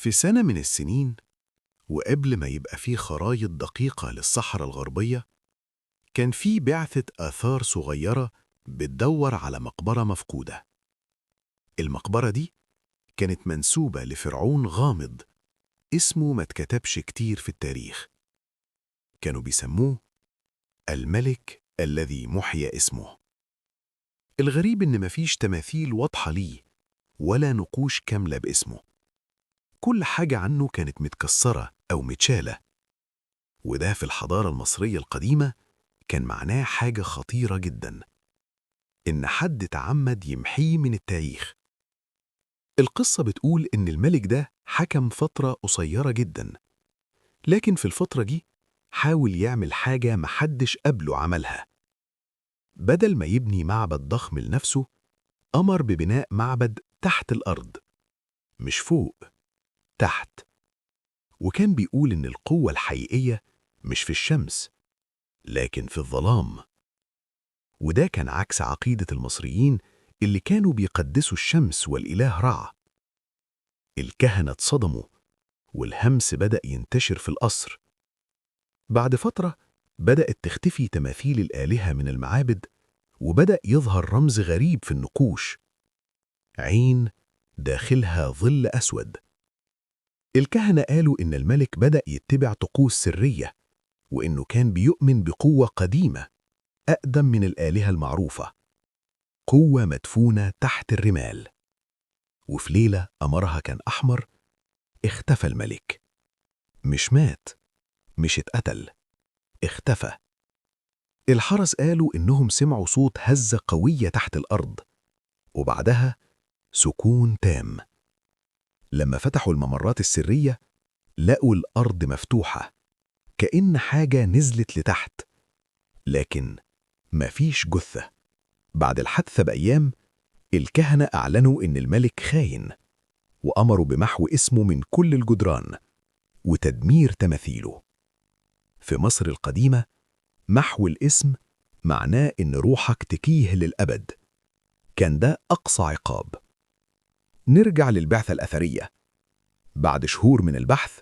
في سنة من السنين، وقبل ما يبقى فيه خرايط دقيقة للصحراء الغربية، كان في بعثة آثار صغيرة بتدور على مقبرة مفقودة. المقبرة دي كانت منسوبة لفرعون غامض اسمه ما اتكتبش كتير في التاريخ. كانوا بيسموه الملك الذي محي اسمه. الغريب إن مفيش تماثيل واضحة ليه ولا نقوش كاملة باسمه. كل حاجة عنه كانت متكسرة أو متشالة، وده في الحضارة المصرية القديمة كان معناه حاجة خطيرة جدا، إن حد تعمد يمحيه من التاريخ. القصة بتقول إن الملك ده حكم فترة قصيرة جدا، لكن في الفترة دي حاول يعمل حاجة محدش قبله عملها. بدل ما يبني معبد ضخم لنفسه، أمر ببناء معبد تحت الأرض، مش فوق، تحت. وكان بيقول إن القوة الحقيقية مش في الشمس، لكن في الظلام. وده كان عكس عقيدة المصريين اللي كانوا بيقدسوا الشمس والإله رع. الكهنة اتصدموا، والهمس بدأ ينتشر في القصر. بعد فترة بدأت تختفي تماثيل الآلهة من المعابد، وبدأ يظهر رمز غريب في النقوش: عين داخلها ظل أسود. الكهنة قالوا إن الملك بدأ يتبع طقوس سرية، وإنه كان بيؤمن بقوة قديمة أقدم من الآلهة المعروفة، قوة مدفونة تحت الرمال. وفي ليلة قمرها كان أحمر، اختفى الملك. مش مات، مش اتقتل، اختفى. الحرس قالوا إنهم سمعوا صوت هزة قوية تحت الأرض، وبعدها سكون تام. لما فتحوا الممرات السرية لقوا الأرض مفتوحة، كأن حاجة نزلت لتحت، لكن مفيش جثة. بعد الحادثة بأيام، الكهنة أعلنوا إن الملك خاين، وأمروا بمحو اسمه من كل الجدران وتدمير تماثيله. في مصر القديمة، محو الاسم معناه إن روحك تكيه للأبد. كان ده أقصى عقاب. نرجع للبعثة الأثرية. بعد شهور من البحث،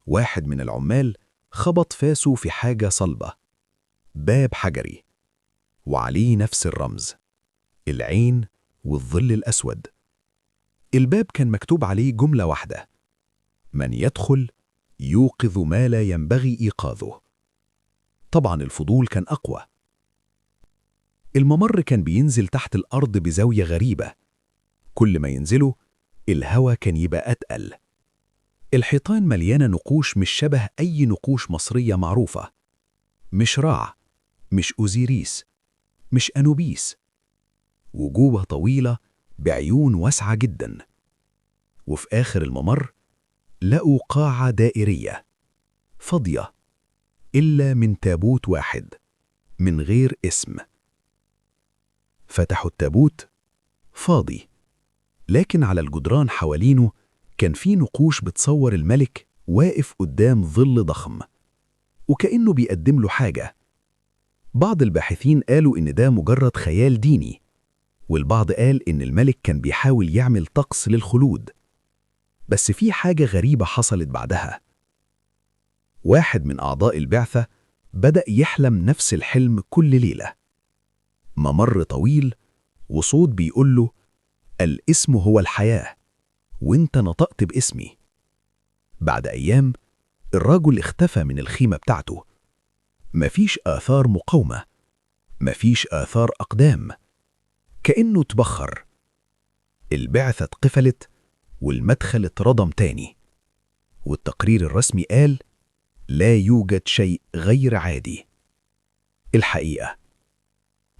واحد من العمال خبط فاسه في حاجة صلبة، باب حجري، وعليه نفس الرمز، العين والظل الأسود. الباب كان مكتوب عليه جملة واحدة: من يدخل يوقظ ما لا ينبغي إيقاظه. طبعا الفضول كان أقوى. الممر كان بينزل تحت الأرض بزاوية غريبة، كل ما ينزله الهوا كان يبقى أتقل. الحيطان مليانة نقوش مش شبه أي نقوش مصرية معروفة، مش رع، مش أوزيريس، مش أنوبيس. وجوه طويلة بعيون واسعة جدا. وفي آخر الممر لقوا قاعة دائرية فاضية، إلا من تابوت واحد من غير اسم. فتحوا التابوت، فاضي، لكن على الجدران حوالينه كان في نقوش بتصور الملك واقف قدام ظل ضخم، وكأنه بيقدم له حاجة. بعض الباحثين قالوا إن ده مجرد خيال ديني، والبعض قال إن الملك كان بيحاول يعمل طقس للخلود. بس في حاجة غريبة حصلت بعدها. واحد من أعضاء البعثة بدأ يحلم نفس الحلم كل ليلة. ممر طويل، وصوت بيقول له: الاسم هو الحياة، وانت نطقت باسمي. بعد أيام الرجل اختفى من الخيمة بتاعته. مفيش آثار مقاومة، مفيش آثار أقدام، كأنه تبخر. البعثة اتقفلت، والمدخل اتردم تاني، والتقرير الرسمي قال: لا يوجد شيء غير عادي. الحقيقة،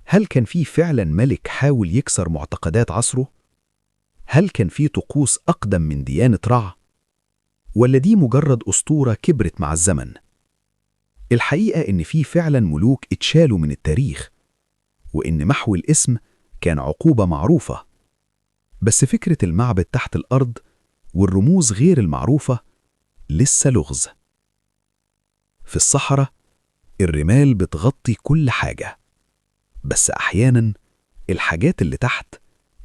هل كان في فعلا ملك حاول يكسر معتقدات عصره؟ هل كان في طقوس أقدم من ديانة رع؟ ولا دي مجرد أسطورة كبرت مع الزمن؟ الحقيقة إن في فعلا ملوك اتشالوا من التاريخ، وإن محو الاسم كان عقوبة معروفة. بس فكرة المعبد تحت الأرض والرموز غير المعروفة لسه لغز. في الصحراء الرمال بتغطي كل حاجة، بس أحياناً الحاجات اللي تحت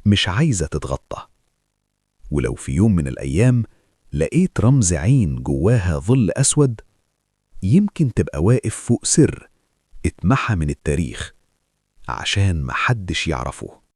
مش عايزة تتغطى. ولو في يوم من الأيام لقيت رمز عين جواها ظل أسود، يمكن تبقى واقف فوق سر اتمحى من التاريخ عشان محدش يعرفه.